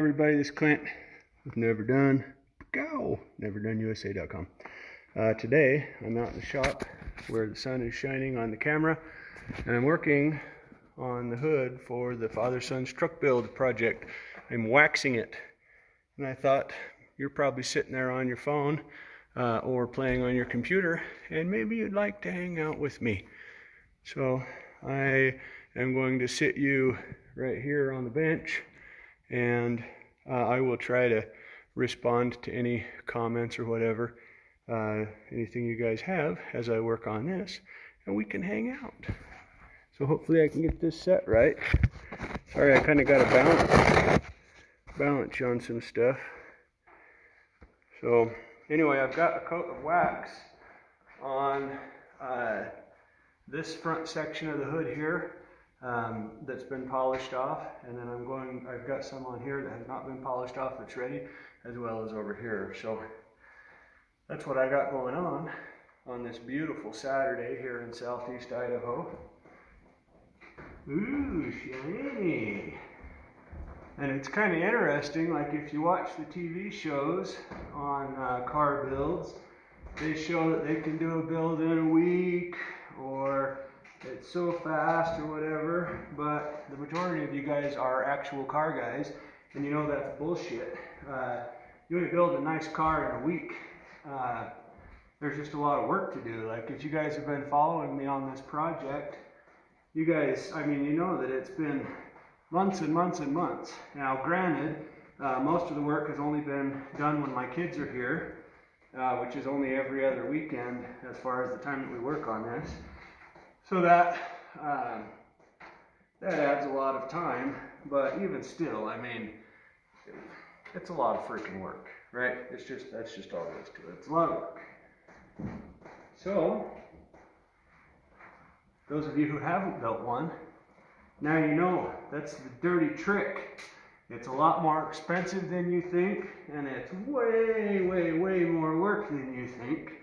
Everybody, this is Clint with NeverDoneusa.com. Today I'm out in the shop where the sun is shining on the camera, and I'm working on the hood for the father-son's truck build project. I'm waxing it, and I thought you're probably sitting there on your phone or playing on your computer, and maybe you'd like to hang out with me. So I am going to sit you right here on the bench, and I will try to respond to any comments or whatever, anything you guys have as I work on this, and we can hang out. So hopefully I can get this set right. Sorry, I kind of got to balance you on some stuff. So anyway, I've got a coat of wax on this front section of the hood here. That's been polished off, and then I've got some on here that has not been polished off that's ready, as well as over here. So that's what I got going on this beautiful Saturday here in southeast Idaho. Ooh, shiny. And it's kind of interesting, like if you watch the TV shows on car builds, they show that they can do a build in a week, or it's so fast or whatever, but the majority of you guys are actual car guys, and you know that's bullshit. You want to build a nice car in a week. There's just a lot of work to do. Like if you guys have been following me on this project, you guys, I mean, you know that it's been months and months and months. Now granted, most of the work has only been done when my kids are here, which is only every other weekend as far as the time that we work on this. So that adds a lot of time, but even still, I mean, it's a lot of freaking work, right? That's just all there is to it. It's a lot of work. So, those of you who haven't built one, now you know that's the dirty trick. It's a lot more expensive than you think, and it's way, way, way more work than you think,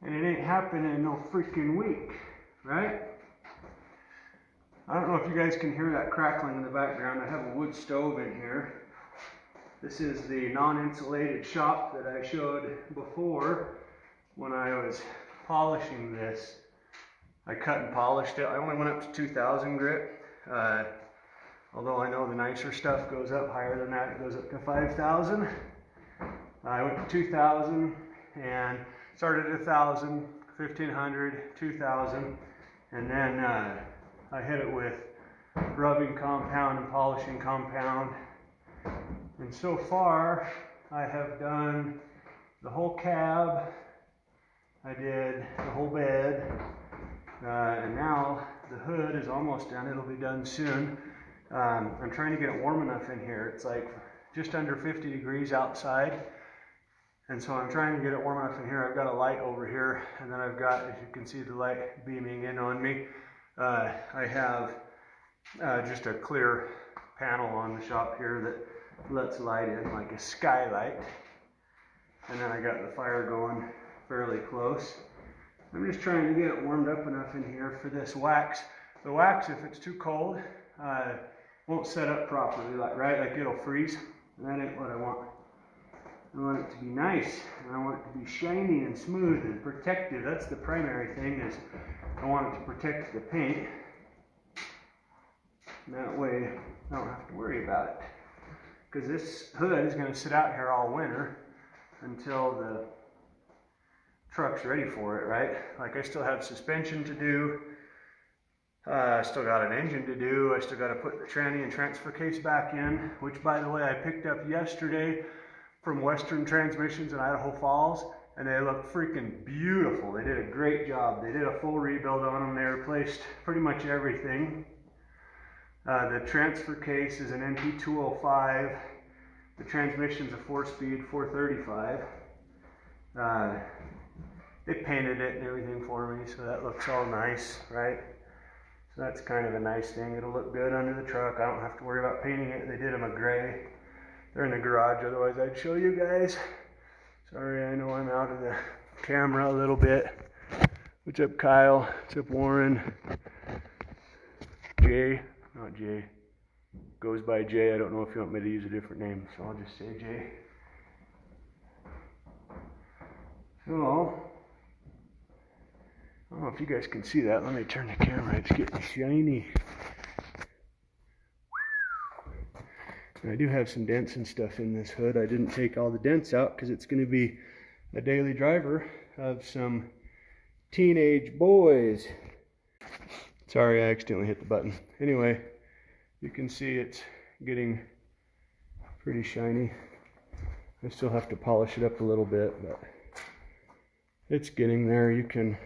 and it ain't happening in no freaking week. Right? I don't know if you guys can hear that crackling in the background. I have a wood stove in here. This is the non-insulated shop that I showed before when I was polishing this. I cut and polished it. I only went up to 2,000 grit. Although I know the nicer stuff goes up higher than that. It goes up to 5,000. I went to 2,000 and started at 1,000, 1,500, 2,000. And then I hit it with rubbing compound and polishing compound. And so far, I have done the whole cab. I did the whole bed. And now the hood is almost done. It'll be done soon. I'm trying to get it warm enough in here. It's like just under 50 degrees outside. And so I'm trying to get it warm enough in here. I've got a light over here, and then I've got, as you can see, the light beaming in on me. I have just a clear panel on the shop here that lets light in, like a skylight. And then I got the fire going fairly close. I'm just trying to get it warmed up enough in here for this wax. The wax, if it's too cold, won't set up properly, like it'll freeze. And that ain't what I want. I want it to be nice, and I want it to be shiny and smooth and protective. That's the primary thing, is I want it to protect the paint. And that way I don't have to worry about it. Because this hood is going to sit out here all winter until the truck's ready for it, right? Like I still have suspension to do. I still got an engine to do. I still got to put the tranny and transfer case back in, which by the way I picked up yesterday from Western Transmissions in Idaho Falls, and they look freaking beautiful. They did a great job. They did a full rebuild on them. They replaced pretty much everything. The transfer case is an NP205. The transmission's a 4-speed 435. They painted it and everything for me, so that looks all nice, right? So that's kind of a nice thing. It'll look good under the truck. I don't have to worry about painting it. They did them a gray. They're in the garage, otherwise I'd show you guys. Sorry, I know I'm out of the camera a little bit. What's up, Kyle? What's up, Warren? Jay? Not Jay. goes by Jay. I don't know if you want me to use a different name, so I'll just say Jay. So, I don't know if you guys can see that. Let me turn the camera. It's getting shiny. And I do have some dents and stuff in this hood. I didn't take all the dents out because it's going to be a daily driver of some teenage boys. Sorry, I accidentally hit the button. Anyway, you can see it's getting pretty shiny. I still have to polish it up a little bit, but it's getting there. You can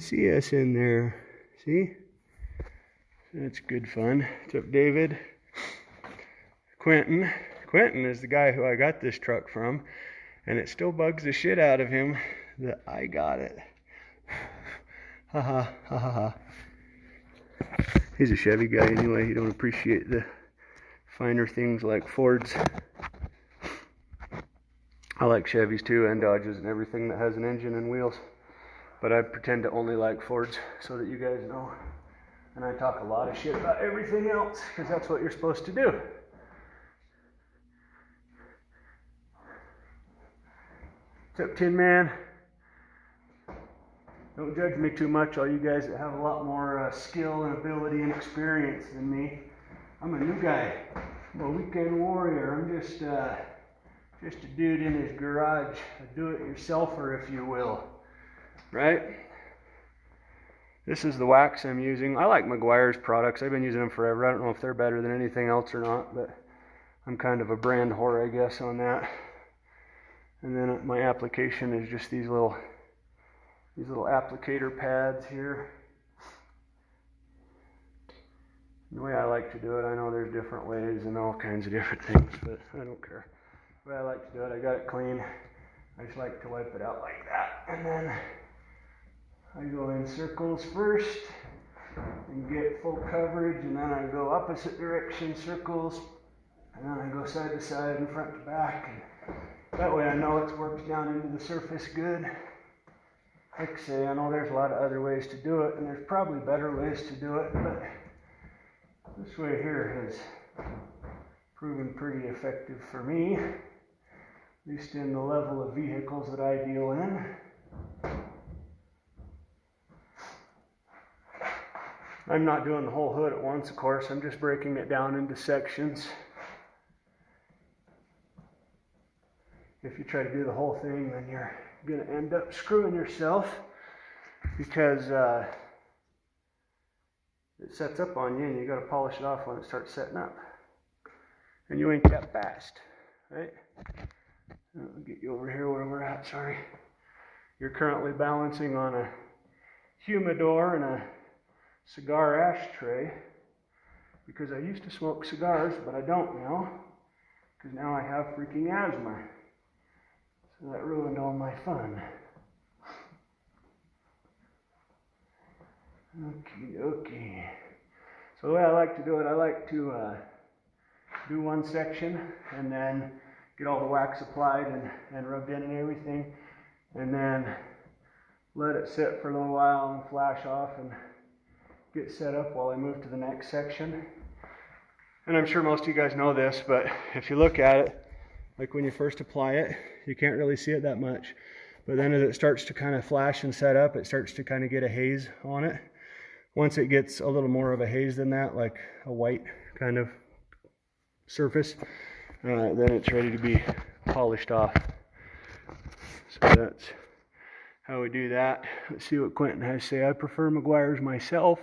see us in there. See? That's good fun. What's up, David? Quentin. Quentin is the guy who I got this truck from, and it still bugs the shit out of him that I got it. Ha ha ha ha ha. He's a Chevy guy anyway. He don't appreciate the finer things like Fords. I like Chevys too, and Dodges, and everything that has an engine and wheels. But I pretend to only like Fords so that you guys know. And I talk a lot of shit about everything else because that's what you're supposed to do. What's up, Tin Man? Don't judge me too much, all you guys that have a lot more skill and ability and experience than me. I'm a new guy. I'm a weekend warrior. I'm just a dude in his garage, a do-it-yourselfer, if you will. Right? This is the wax I'm using. I like Meguiar's products. I've been using them forever. I don't know if they're better than anything else or not, but I'm kind of a brand whore, I guess, on that. And then my application is just these little applicator pads here. The way I like to do it, I know there's different ways and all kinds of different things, but I don't care. The way I like to do it, I got it clean. I just like to wipe it out like that. And then I go in circles first and get full coverage, and then I go opposite direction circles, and then I go side to side and front to back. And that way I know it's worked down into the surface good. Like I say, I know there's a lot of other ways to do it, and there's probably better ways to do it, but this way here has proven pretty effective for me, at least in the level of vehicles that I deal in. I'm not doing the whole hood at once, of course. I'm just breaking it down into sections. If you try to do the whole thing, then you're going to end up screwing yourself because it sets up on you and you got to polish it off when it starts setting up. And you ain't that fast, right? I'll get you over here where we're at, sorry. You're currently balancing on a humidor and a cigar ashtray because I used to smoke cigars, but I don't now because now I have freaking asthma. So that ruined all my fun. Okay. So the way I like to do it, I like to do one section and then get all the wax applied and rubbed in and everything, and then let it sit for a little while and flash off and get set up while I move to the next section. And I'm sure most of you guys know this, but if you look at it, like when you first apply it, you can't really see it that much. But then as it starts to kind of flash and set up, it starts to kind of get a haze on it. Once it gets a little more of a haze than that, like a white kind of surface, then it's ready to be polished off. So that's how we do that. Let's see what Quentin has to say. I prefer Meguiar's myself.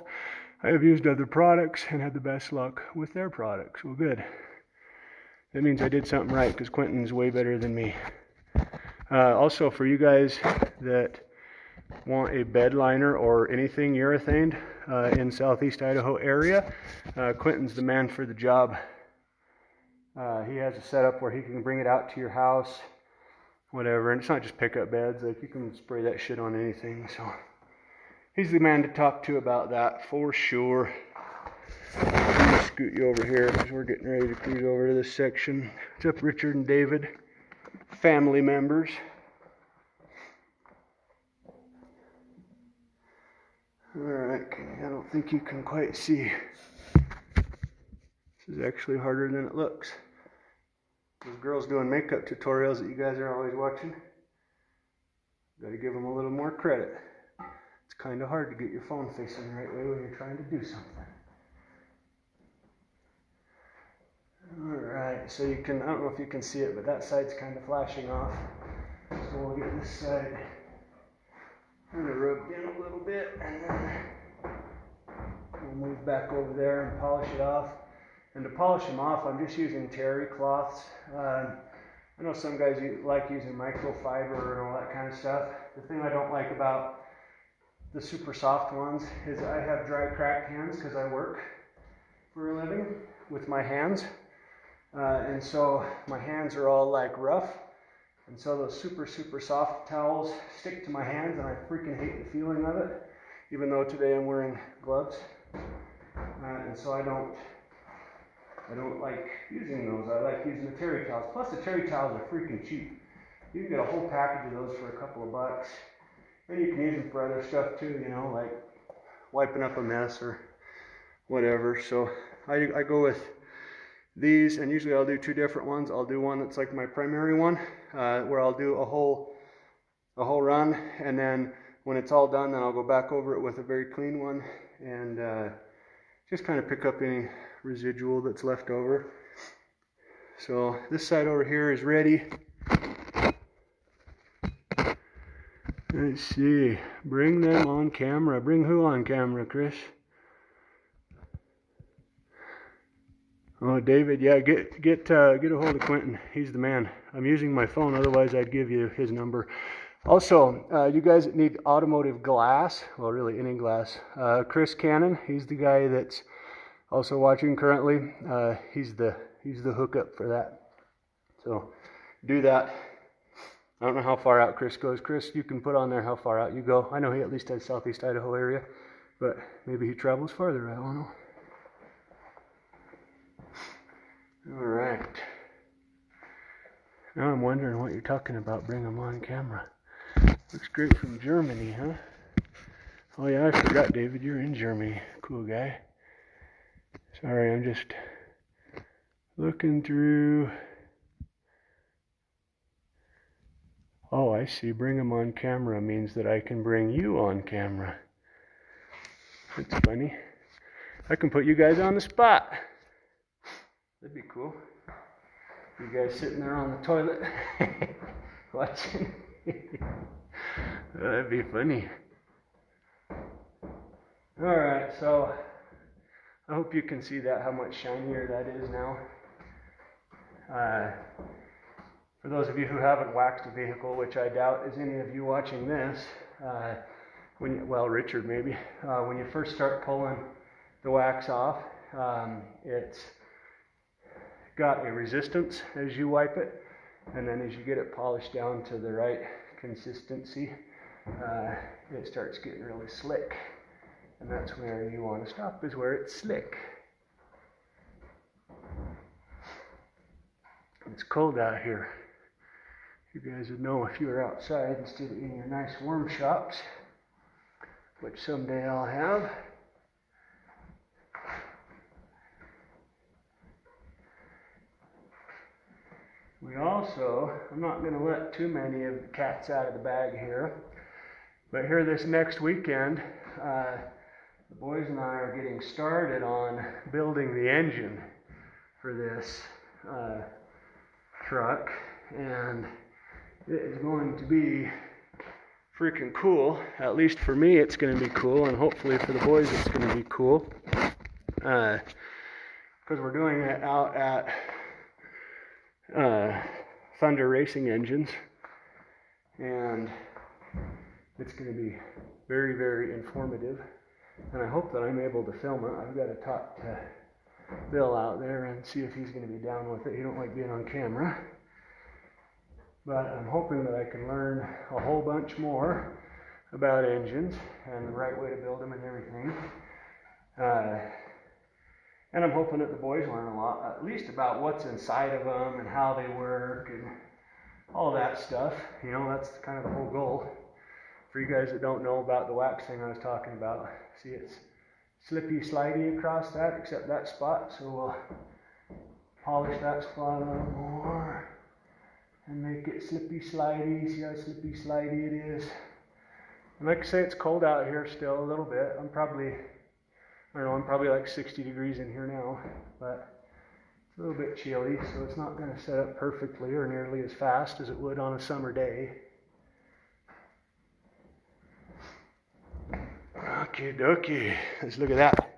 I have used other products and had the best luck with their products. Well, good. That means I did something right because Quentin's way better than me. Also, for you guys that want a bed liner or anything urethaned in Southeast Idaho area, Quentin's the man for the job. He has a setup where he can bring it out to your house, whatever, and it's not just pickup beds, like you can spray that shit on anything, so he's the man to talk to about that for sure. I'm gonna scoot you over here because we're getting ready to cruise over to this section. What's up, Richard and David? Family members. Alright, I don't think you can quite see This is actually harder than it looks. Those girls doing makeup tutorials that you guys are always watching, gotta give them a little more credit. It's kind of hard to get your phone facing the right way when you're trying to do something. Alright, so you can, I don't know if you can see it, but that side's kind of flashing off. So we'll get this side kind of rubbed in a little bit, and then we'll move back over there and polish it off. And to polish them off, I'm just using terry cloths. I know some guys like using microfiber and all that kind of stuff. The thing I don't like about the super soft ones is I have dry, cracked hands because I work for a living with my hands. And so my hands are all like rough. And so those super soft towels stick to my hands, and I freaking hate the feeling of it, even though today I'm wearing gloves. And so I don't like using those. I like using the terry towels. Plus the terry towels are freaking cheap. You can get a whole package of those for a couple of bucks. And you can use them for other stuff too, you know, like wiping up a mess or whatever. So I go with these, and usually I'll do two different ones. I'll do one that's like my primary one, where I'll do a whole run, and then when it's all done, then I'll go back over it with a very clean one and just kind of pick up any residual that's left over. So this side over here is ready. Let's see, bring them on camera. Bring who on camera, Chris? Oh, David, yeah, get a hold of Quentin. He's the man. I'm using my phone, otherwise I'd give you his number. Also, you guys that need automotive glass, well, really any glass, Chris Cannon, he's the guy that's also watching currently. He's the hookup for that. So do that. I don't know how far out Chris goes. Chris, you can put on there how far out you go. I know he at least has Southeast Idaho area, but maybe he travels farther. I don't know. All right. Now I'm wondering what you're talking about. Bring them on camera. Looks great from Germany, huh? Oh yeah, I forgot, David. You're in Germany. Cool guy. Sorry, I'm just looking through. Oh, I see. Bring them on camera means that I can bring you on camera. That's funny. I can put you guys on the spot. That'd be cool. You guys sitting there on the toilet watching. That'd be funny. Alright, so I hope you can see that, how much shinier that is now. For those of you who haven't waxed a vehicle, which I doubt is any of you watching this, well, Richard maybe, when you first start pulling the wax off, it's got a resistance as you wipe it, and then as you get it polished down to the right consistency, it starts getting really slick, and that's where you want to stop, is where it's slick. It's cold out here. You guys would know if you were outside instead of in your nice warm shops, which someday I'll have. We also, I'm not going to let too many of the cats out of the bag here, but here this next weekend, the boys and I are getting started on building the engine for this truck, and it is going to be freaking cool. At least for me it's going to be cool, and hopefully for the boys it's going to be cool, because we're doing it out at Thunder Racing Engines, and it's going to be very, very informative, and I hope that I'm able to film it. I've got to talk to Bill out there and see if he's going to be down with it. He don't like being on camera, but I'm hoping that I can learn a whole bunch more about engines and the right way to build them and everything. And I'm hoping that the boys learn a lot, at least about what's inside of them and how they work and all that stuff. You know, that's kind of the whole goal. For you guys that don't know about the wax thing I was talking about, see, it's slippy slidey across that, except that spot, so we'll polish that spot a little more and make it slippy slidey. See how slippy slidey it is? And like I say, it's cold out here still a little bit. I'm probably like 60 degrees in here now, but it's a little bit chilly, so it's not going to set up perfectly or nearly as fast as it would on a summer day. Okie dokie. Let's look at that.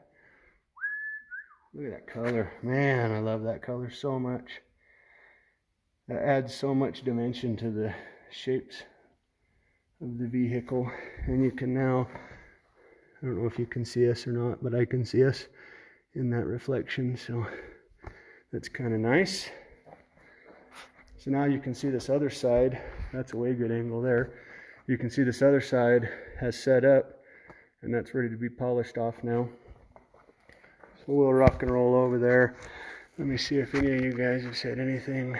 Look at that color. Man, I love that color so much. That adds so much dimension to the shapes of the vehicle. And you can now, I don't know if you can see us or not, but I can see us in that reflection. So that's kind of nice. So now you can see this other side. That's a way good angle there. You can see this other side has set up, and that's ready to be polished off now. So we'll rock and roll over there. Let me see if any of you guys have said anything.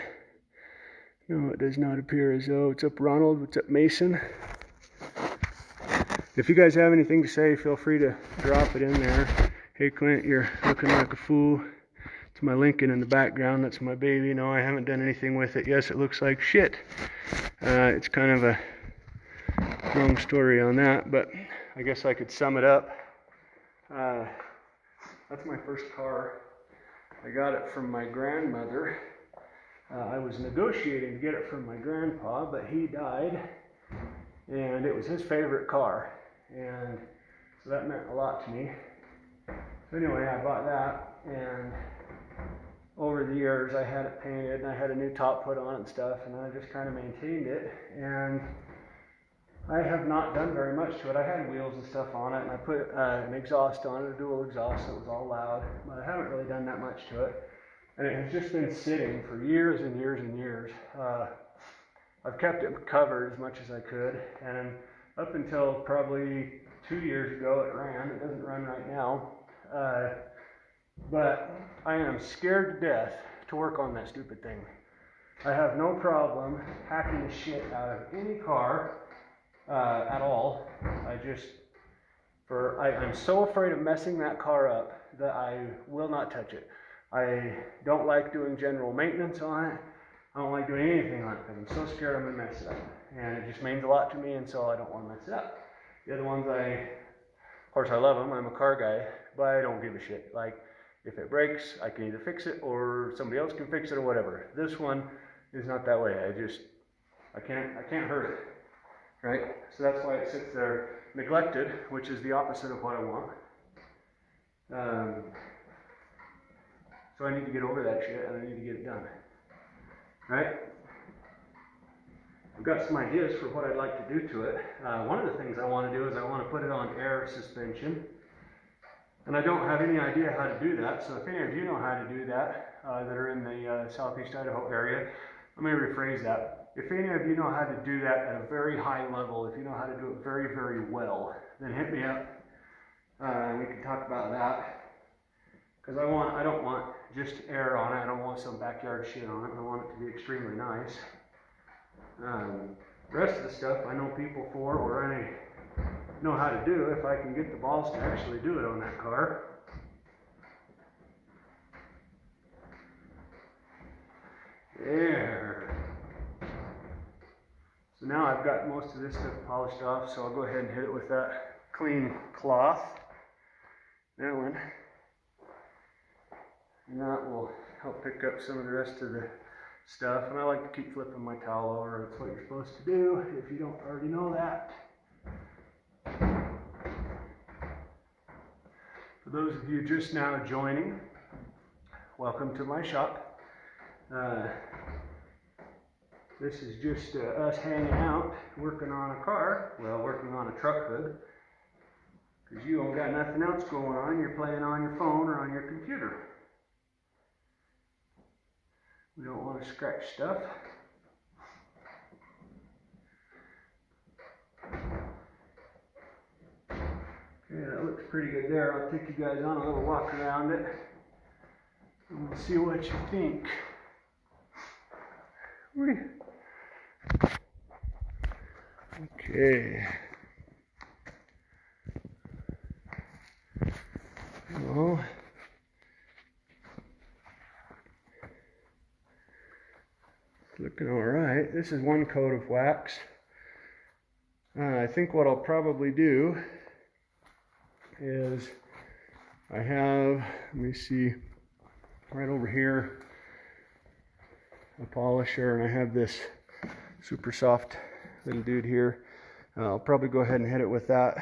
No, it does not appear as though. What's up, Ronald? What's up, Mason? If you guys have anything to say, feel free to drop it in there. Hey, Clint, you're looking like a fool. It's my Lincoln in the background. That's my baby. No, I haven't done anything with it. Yes, it looks like shit. It's kind of a long story on that, but I guess I could sum it up. That's my first car. I got it from my grandmother. I was negotiating to get it from my grandpa, but he died, and it was his favorite car, and so that meant a lot to me. So anyway, I bought that, and over the years I had it painted, and I had a new top put on and stuff, and I just kind of maintained it, and I have not done very much to it. I had wheels and stuff on it, and I put an exhaust on it, a dual exhaust, so it was all loud, but I haven't really done that much to it. And it has just been sitting for years and years and years. I've kept it covered as much as I could, and up until probably 2 years ago it ran. It doesn't run right now. But I am scared to death to work on that stupid thing. I have no problem hacking the shit out of any car at all. I'm so afraid of messing that car up that I will not touch it. I don't like doing general maintenance on it. I don't like doing anything on it because I'm so scared I'm going to mess it up. And it just means a lot to me, and so I don't want to mess it up. The other ones of course I love them, I'm a car guy, but I don't give a shit. Like, if it breaks, I can either fix it or somebody else can fix it or whatever. This one is not that way. I can't hurt it, right? So that's why it sits there neglected, which is the opposite of what I want. So I need to get over that shit, and I need to get it done, right? I've got some ideas for what I'd like to do to it. One of the things I want to do is I want to put it on air suspension, and I don't have any idea how to do that. So if any of you know how to do that, that are in the southeast Idaho area, let me rephrase that. If any of you know how to do that at a very high level, if you know how to do it very, very well, then hit me up, and we can talk about that. Because I don't want just air on it. I don't want some backyard shit on it. I want it to be extremely nice. The rest of the stuff I know people for, or I know how to do if I can get the balls to actually do it on that car. There. So now I've got most of this stuff polished off, so I'll go ahead and hit it with that clean cloth. That one. And that will help pick up some of the rest of the stuff. And I like to keep flipping my towel over. That's what you're supposed to do if you don't already know that. For those of you just now joining, welcome to my shop. This is just us hanging out, working on a car, well, working on a truck hood. Because you don't got nothing else going on, you're playing on your phone or on your computer. We don't want to scratch stuff. Okay, that looks pretty good there. I'll take you guys on a little walk around it, and we'll see what you think. Okay. Well, looking all right. This is one coat of wax. I think what I'll probably do is I have, let me see, right over here, a polisher, and I have this super soft little dude here. I'll probably go ahead and hit it with that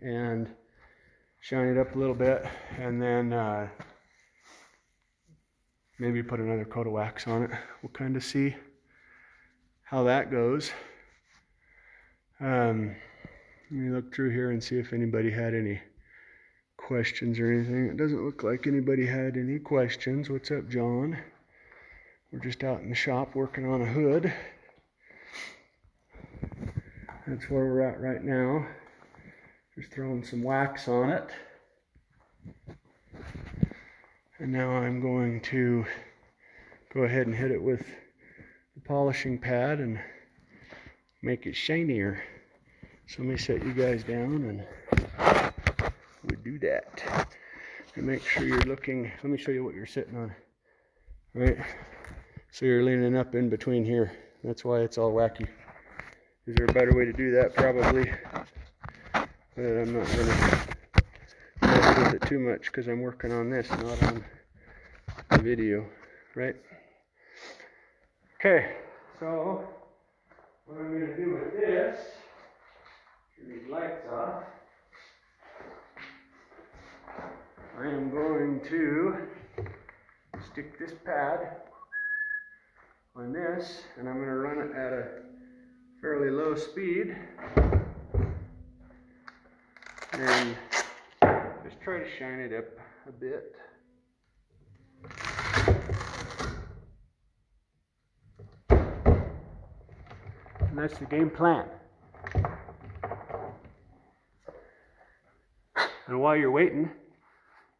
and shine it up a little bit, and then maybe put another coat of wax on it. We'll kind of see how that goes. Let me look through here and see if anybody had any questions or anything. It doesn't look like anybody had any questions. What's up, John? We're just out in the shop working on a hood. That's where we're at right now. Just throwing some wax on it. And now I'm going to go ahead and hit it with the polishing pad and make it shinier. So let me set you guys down and we do that. And make sure you're looking, let me show you what you're sitting on. Right? So you're leaning up in between here. That's why it's all wacky. Is there a better way to do that? Probably. But I'm not going to mess with it too much because I'm working on this, not on the video. Right? Okay, so what I'm going to do with this, turn these lights off, I am going to stick this pad on this, and I'm going to run it at a fairly low speed, and just try to shine it up a bit. And that's the game plan. And while you're waiting,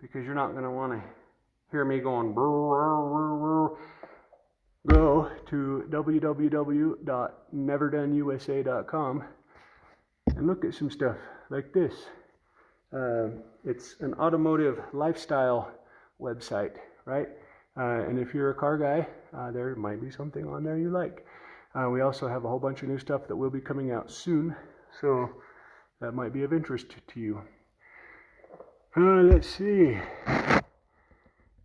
because you're not going to want to hear me going, go to www.neverdoneusa.com and look at some stuff like this. It's an automotive lifestyle website, right? And if you're a car guy, there might be something on there you like. We also have a whole bunch of new stuff that will be coming out soon, so that might be of interest to you. Let's see.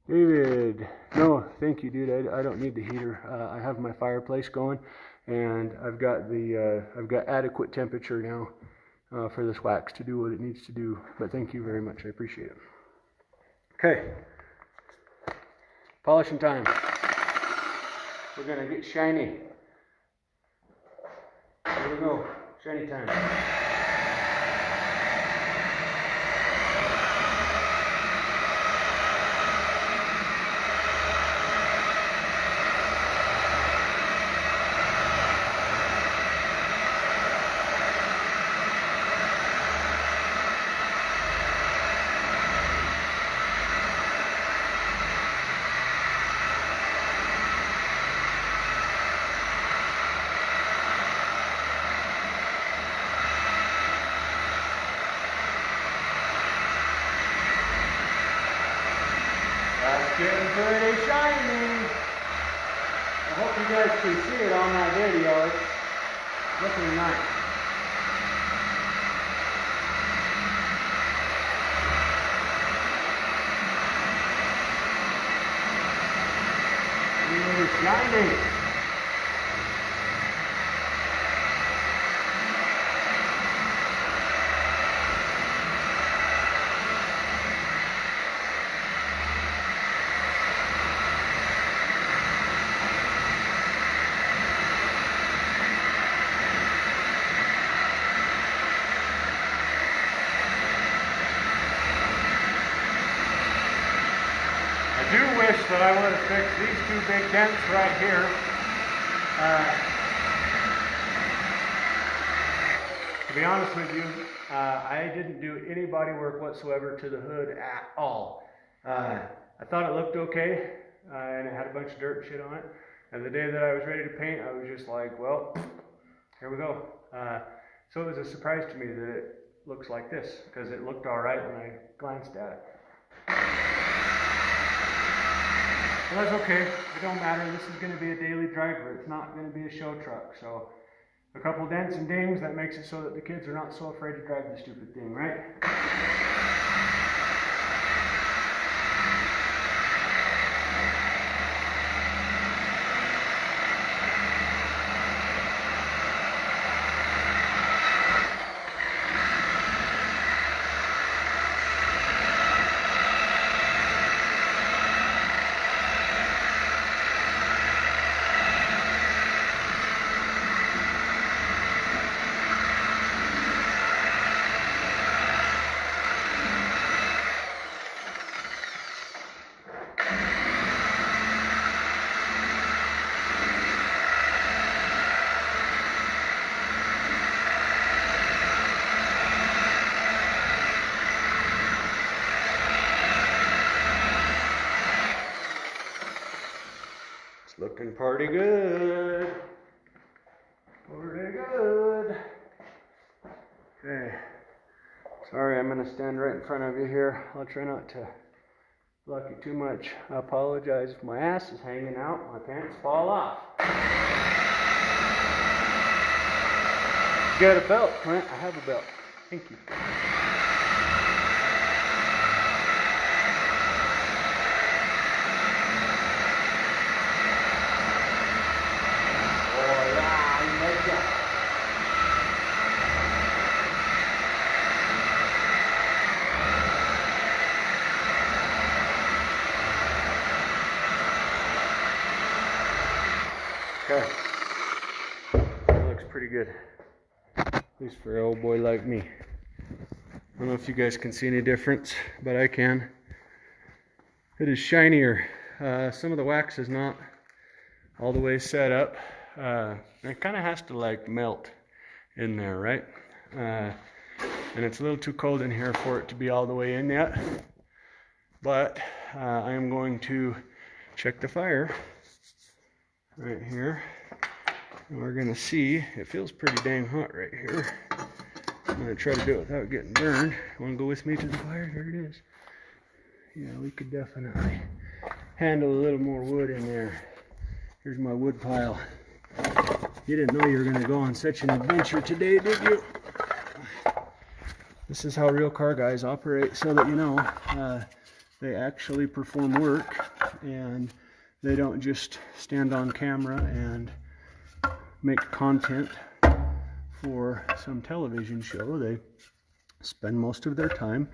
David, no, thank you, dude. I don't need the heater. I have my fireplace going, and I've got adequate temperature now for this wax to do what it needs to do. But thank you very much. I appreciate it. Okay, polishing time. We're gonna get shiny. Here we go, shiny time. Getting pretty shiny. I hope you guys can see it on my video. It's looking nice. It's shiny. I do wish that I would have fixed these two big dents right here. To be honest with you, I didn't do any body work whatsoever to the hood at all. I thought it looked okay, and it had a bunch of dirt and shit on it. And the day that I was ready to paint, I was just like, well, here we go. So it was a surprise to me that it looks like this, because it looked all right when I glanced at it. Well, that's okay. don't matter. This is going to be a daily driver. It's not going to be a show truck. So a couple dents and dings, that makes it so that the kids are not so afraid to drive the stupid thing, right? Looking pretty good. Pretty good. Okay. Sorry, I'm going to stand right in front of you here. I'll try not to block you too much. I apologize if my ass is hanging out. My pants fall off. You got a belt, Clint? I have a belt. Thank you. Okay, that looks pretty good, at least for an old boy like me. I don't know if you guys can see any difference, but I can. It is shinier. Some of the wax is not all the way set up. It kind of has to like melt in there, right? And it's a little too cold in here for it to be all the way in yet. But I am going to check the fire right here, and we're gonna see. It feels pretty dang hot right here. I'm gonna try to do it without getting burned. You wanna go with me to the fire? Here it is. Yeah, we could definitely handle a little more wood in there. Here's my wood pile. You didn't know you were gonna go on such an adventure today, did you? This is how real car guys operate, so that you know they actually perform work, and they don't just stand on camera and make content for some television show. They spend most of their time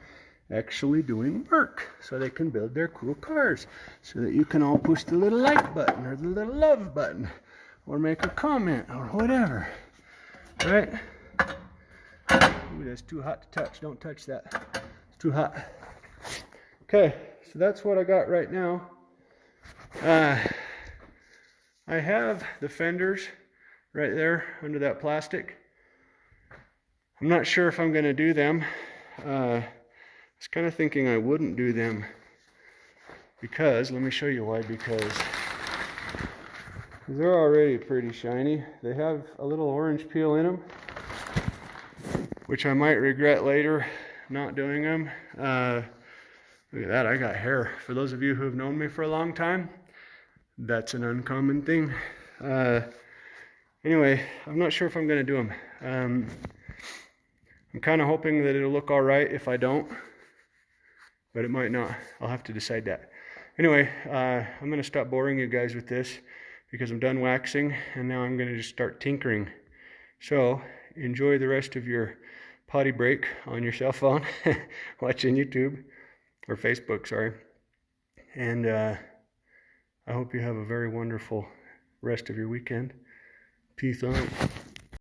actually doing work so they can build their cool cars, so that you can all push the little like button or the little love button or make a comment or whatever. Right? Ooh, that's too hot to touch. Don't touch that. It's too hot. Okay, so that's what I got right now. I have the fenders right there under that plastic. I'm not sure if I'm going to do them. I was kind of thinking I wouldn't do them because, let me show you why, because they're already pretty shiny. They have a little orange peel in them, which I might regret later not doing them. Look at that, I got hair. For those of you who have known me for a long time, that's an uncommon thing. Anyway, I'm not sure if I'm going to do them. I'm kind of hoping that it'll look all right if I don't, but it might not. I'll have to decide that. Anyway, I'm going to stop boring you guys with this because I'm done waxing, and now I'm going to just start tinkering. So enjoy the rest of your potty break on your cell phone, watching YouTube, or Facebook, sorry. And I hope you have a very wonderful rest of your weekend. Peace out.